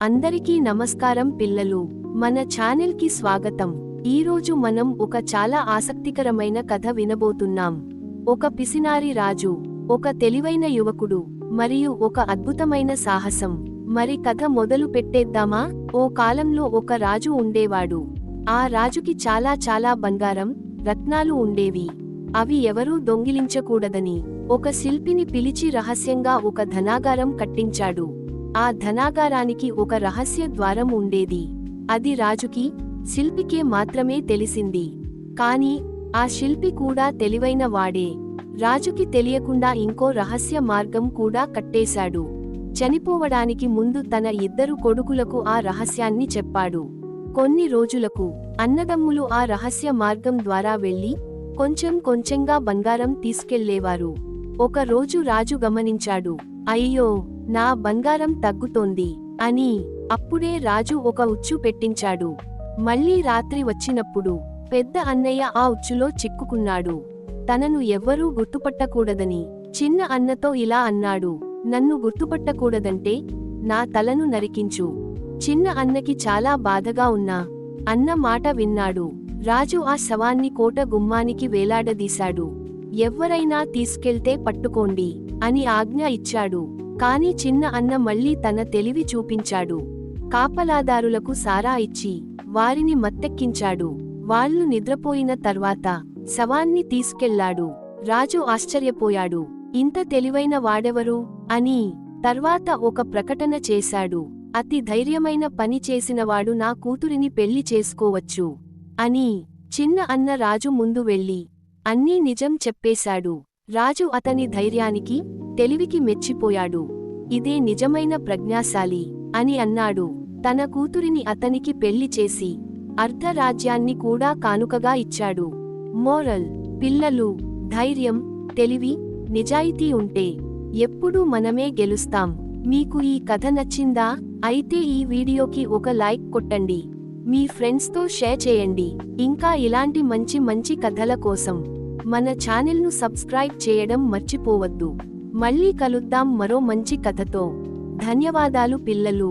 అందరికీ నమస్కారం పిల్లలు, మన ఛానల్ కి స్వాగతం. ఈరోజు మనం ఒక చాలా ఆసక్తికరమైన కథ వినబోతున్నాం. ఒక పిసినారి రాజు, ఒక తెలివైన యువకుడు, మరియు ఒక అద్భుతమైన సాహసం. మరి కథ మొదలు పెట్టేద్దామా? ఓ కాలంలో ఒక రాజు ఉండేవాడు. ఆ రాజుకి చాలా బంగారం, రత్నాలు ఉండేవి. అవి ఎవరూ దొంగిలించకూడదని ఒక శిల్పిని పిలిచి రహస్యంగా ఒక ధనాగారం కట్టించాడు. ఆ ధనాగారానికి ఒక రహస్య ద్వారం ఉండేది. అది రాజుకి, శిల్పికే మాత్రమే తెలిసింది. కాని ఆ శిల్పి కూడా తెలివైన వాడే. రాజుకి తెలియకుండా ఇంకో రహస్య మార్గం కూడా కట్టేశాడు. చనిపోవడానికి ముందు తన ఇద్దరు కొడుకులకు ఆ రహస్యాన్ని చెప్పాడు. కొన్ని రోజులకు అన్నదమ్ములు ఆ రహస్య మార్గం ద్వారా వెళ్లి కొంచెంగా బంగారం తీసుకెళ్లేవారు. ఒక రోజు రాజు గమనించాడు, అయ్యో, నా బంగారం తగ్గుతోంది అని. అప్పుడే రాజు ఒక ఉచ్చు పెట్టించాడు. మళ్లీ రాత్రి వచ్చినప్పుడు పెద్ద అన్నయ్య ఆ ఉచ్చులో చిక్కుకున్నాడు. తనను ఎవ్వరూ గుర్తుపట్టకూడదని చిన్న అన్నతో ఇలా అన్నాడు, నన్ను గుర్తుపట్టకూడదంటే నా తలను నరికించు. చిన్న అన్నకి చాలా బాధగా ఉన్నా అన్న మాట విన్నాడు. రాజు ఆ శవాన్ని కోట గుమ్మానికి వేలాడదీశాడు. ఎవ్వరైనా తీసుకెళ్తే పట్టుకోండి అని ఆజ్ఞ ఇచ్చాడు. కాని చిన్న అన్న మళ్లీ తన తెలివి చూపించాడు. కాపలాదారులకు సారా ఇచ్చి వారిని మత్తెక్కించాడు. వాళ్ళు నిద్రపోయిన తర్వాత శవాన్ని తీసుకెళ్లాడు. రాజు ఆశ్చర్యపోయాడు, ఇంత తెలివైన వాడెవరు అని. తర్వాత ఒక ప్రకటన చేశాడు, అతి ధైర్యమైన పని చేసినవాడు నా కూతురిని పెళ్లి చేసుకోవచ్చు అని. చిన్న అన్న రాజు ముందు వెళ్లి అన్నీ నిజం చెప్పేశాడు. రాజు అతని ధైర్యానికి, తెలివికి మెచ్చిపోయాడు. ఇదే నిజమైన ప్రజ్ఞాశాలి అని అన్నాడు. తన కూతురిని అతనికి పెళ్లి చేసి అర్ధరాజ్యాన్ని కూడా కానుకగా ఇచ్చాడు. మోరల్: పిల్లలు, ధైర్యం, తెలివి, నిజాయితీ ఉంటే ఎప్పుడూ మనమే గెలుస్తాం. మీకు ఈ కథ నచ్చిందా? అయితే ఈ వీడియోకి ఒక లైక్ కొట్టండి. మీ ఫ్రెండ్స్తో షేర్ చేయండి. ఇంకా ఇలాంటి మంచి కథల కోసం మన ఛానల్ను సబ్స్క్రైబ్ చేయడం మర్చిపోవద్దు. మళ్ళీ కలుద్దాం మరో మంచి కథతో. ధన్యవాదాలు పిల్లలు.